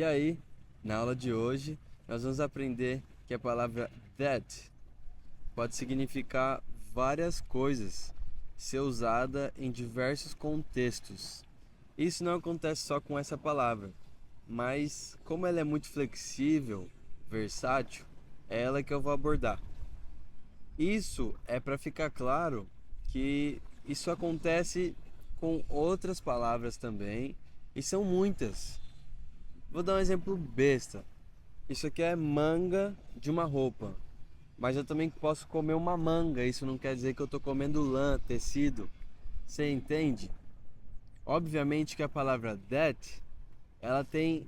E aí, na aula de hoje, nós vamos aprender que a palavra that pode significar várias coisas, ser usada em diversos contextos. Isso não acontece só com essa palavra, mas como ela é muito flexível, versátil, é ela que eu vou abordar. Isso é para ficar claro que isso acontece com outras palavras também, e são muitas. Vou dar um exemplo besta. Isso aqui é manga de uma roupa, mas eu também posso comer uma manga. Isso não quer dizer que eu estou comendo lã, tecido. Você entende? Obviamente que a palavra that, ela tem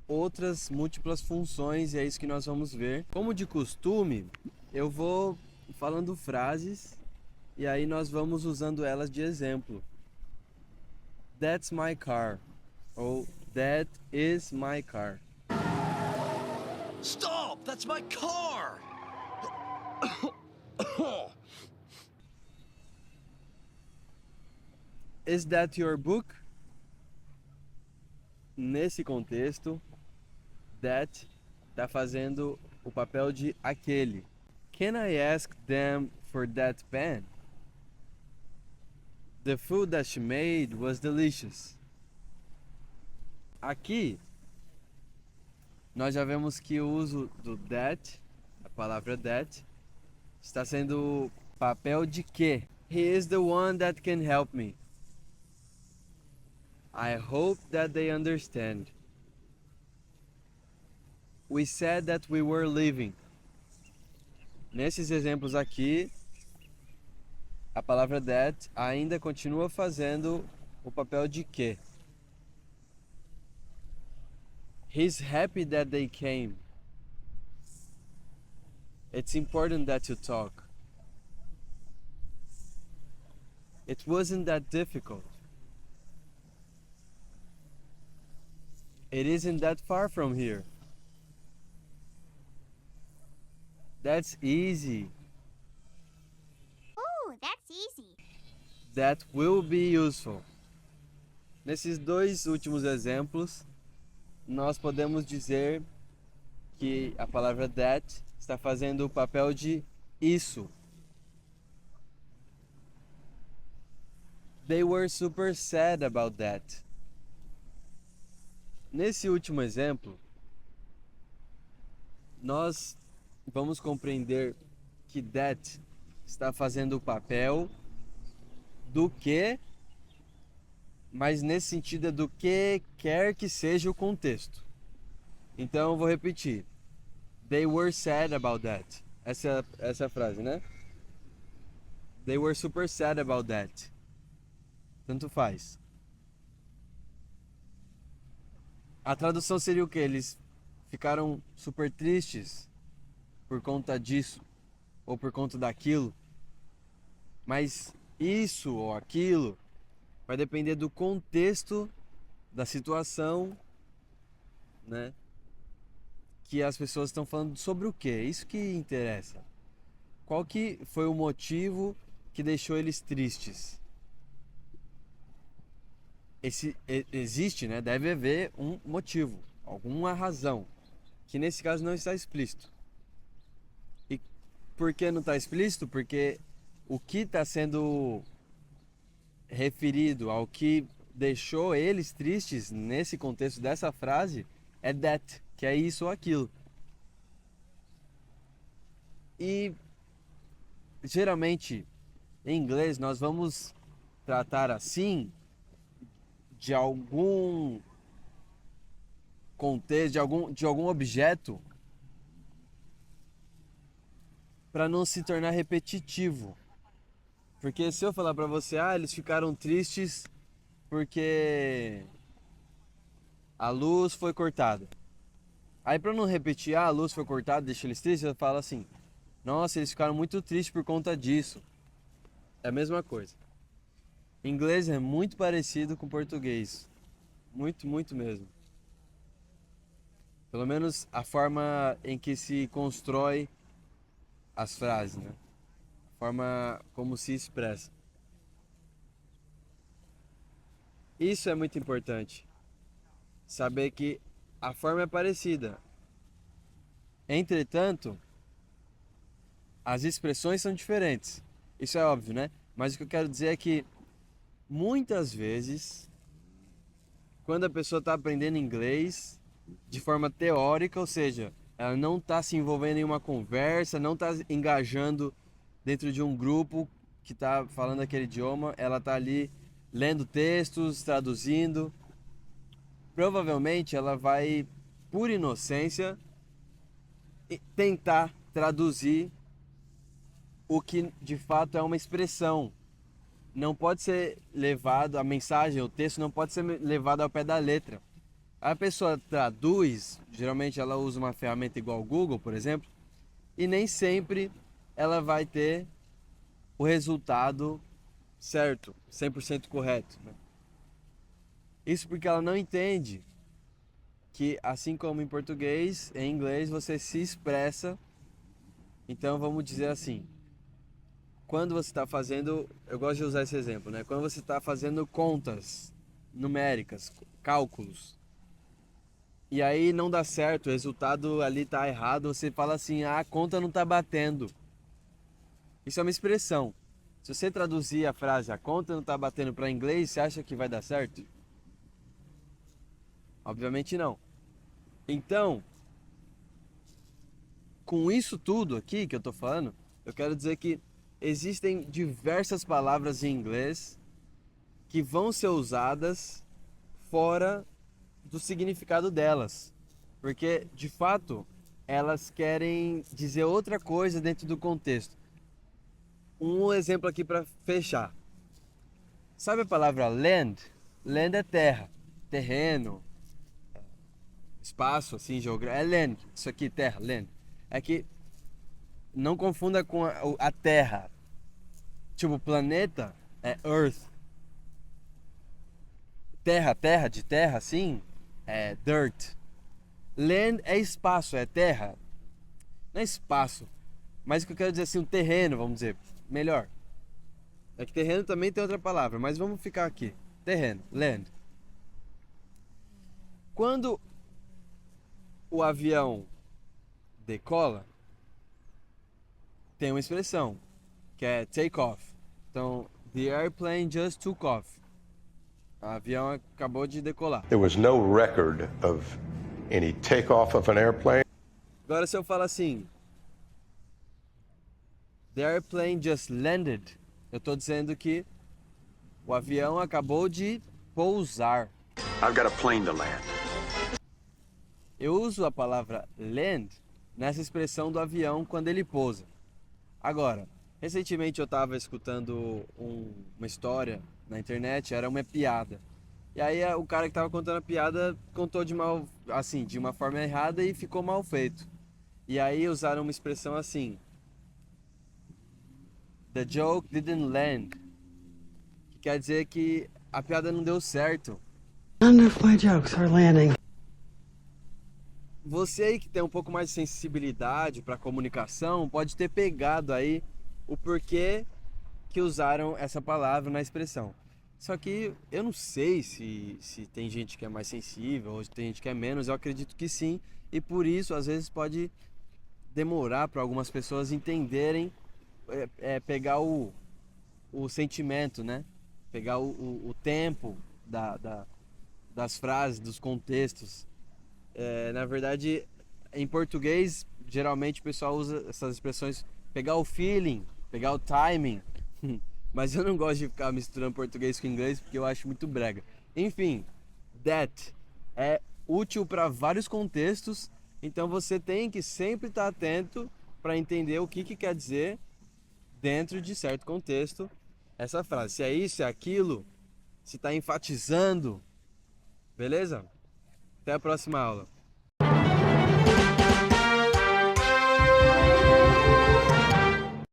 outras múltiplas funções e é isso que nós vamos ver. Como de costume, eu vou falando frases e aí nós vamos usando elas de exemplo. That's my car. Ou that is my car. Stop! That's my car! Is that your book? Nesse contexto, that está fazendo o papel de aquele. Can I ask them for that pen? The food that she made was delicious. Aqui, nós já vemos que o uso do that, a palavra that, está sendo papel de que? He is the one that can help me. I hope that they understand. We said that we were leaving. Nesses exemplos aqui, a palavra that ainda continua fazendo o papel de que. He's happy that they came. It's important that you talk. It wasn't that difficult. It isn't that far from here. That's easy. Oh, that's easy. That will be useful. Nesses dois últimos exemplos, nós podemos dizer que a palavra that está fazendo o papel de isso. They were super sad about that. Nesse último exemplo, nós vamos compreender que that está fazendo o papel do que, mas nesse sentido é do que quer que seja o contexto. Então eu vou repetir. They were sad about that. Essa é a frase, né? They were super sad about that. Tanto faz. A tradução seria o que? Eles ficaram super tristes por conta disso ou por conta daquilo. Mas isso ou aquilo vai depender do contexto, da situação, né? Que as pessoas estão falando sobre o que? Isso que interessa. Qual que foi o motivo que deixou eles tristes? Existe, né? Deve haver um motivo, alguma razão, que nesse caso não está explícito. E por que não está explícito? Porque o que está sendo referido ao que deixou eles tristes nesse contexto dessa frase é that, que é isso ou aquilo. E geralmente em inglês nós vamos tratar assim de algum contexto, de algum objeto para não se tornar repetitivo. Porque se eu falar para você, eles ficaram tristes porque a luz foi cortada. Aí para não repetir, a luz foi cortada, deixa eles tristes, eu falo assim: nossa, eles ficaram muito tristes por conta disso. É a mesma coisa. Inglês é muito parecido com português. Muito, muito mesmo. Pelo menos a forma em que se constrói as frases, né? A forma como se expressa. Isso é muito importante. Saber que a forma é parecida. Entretanto, as expressões são diferentes. Isso é óbvio, né? Mas o que eu quero dizer é que muitas vezes, quando a pessoa está aprendendo inglês de forma teórica, ou seja, ela não está se envolvendo em uma conversa, não está engajando dentro de um grupo que está falando aquele idioma, ela está ali lendo textos, traduzindo. Provavelmente ela vai, por inocência, tentar traduzir o que de fato é uma expressão. Não pode ser levado, a mensagem, o texto não pode ser levado ao pé da letra. A pessoa traduz, geralmente ela usa uma ferramenta igual o Google, por exemplo, e nem sempre ela vai ter o resultado certo, 100% correto, né? Isso porque ela não entende que, assim como em português, em inglês você se expressa. Então vamos dizer assim, quando você está fazendo, eu gosto de usar esse exemplo, né? Quando você está fazendo contas numéricas, cálculos, e aí não dá certo, o resultado ali está errado, você fala assim, a conta não está batendo. Isso é uma expressão. Se você traduzir a frase, a conta não está batendo para inglês, você acha que vai dar certo? Obviamente não. Então, com isso tudo aqui que eu estou falando, eu quero dizer que existem diversas palavras em inglês que vão ser usadas fora do significado delas, porque de fato elas querem dizer outra coisa dentro do contexto. Um exemplo aqui para fechar. Sabe a palavra land? Land é terra, terreno, espaço, assim, geográfico. É land, isso aqui, terra, land. É que não confunda com a terra. Tipo, planeta é earth. Terra, terra, de terra, assim, é dirt. Land é espaço, é terra. Não é espaço, mas o que eu quero dizer assim, um terreno, vamos dizer, melhor. É que terreno também tem outra palavra, mas vamos ficar aqui. Terreno, land. Quando o avião decola, tem uma expressão, que é take off. Então, the airplane just took off. O avião acabou de decolar. There was no record of any takeoff of an airplane. Agora se eu falo assim, the airplane just landed, eu estou dizendo que o avião acabou de pousar. I've got a plane to land. Eu uso a palavra land nessa expressão do avião quando ele pousa. Agora, recentemente eu estava escutando uma história na internet, era uma piada. E aí o cara que estava contando a piada contou de uma forma errada e ficou mal feito. E aí usaram uma expressão assim: the joke didn't land. Que quer dizer que a piada não deu certo. None of my jokes are landing. Você aí que tem um pouco mais de sensibilidade para comunicação pode ter pegado aí o porquê que usaram essa palavra na expressão. Só que eu não sei se tem gente que é mais sensível ou se tem gente que é menos, eu acredito que sim. E por isso, às vezes, pode demorar para algumas pessoas entenderem, pegar o sentimento, né? Pegar o tempo das frases, dos contextos. Na verdade, em português, geralmente o pessoal usa essas expressões, pegar o feeling, pegar o timing. Mas eu não gosto de ficar misturando português com inglês porque eu acho muito brega. Enfim, that é útil para vários contextos, então você tem que sempre estar atento para entender o que quer dizer dentro de certo contexto essa frase. Se é isso, é aquilo, se está enfatizando, beleza? Até a próxima aula.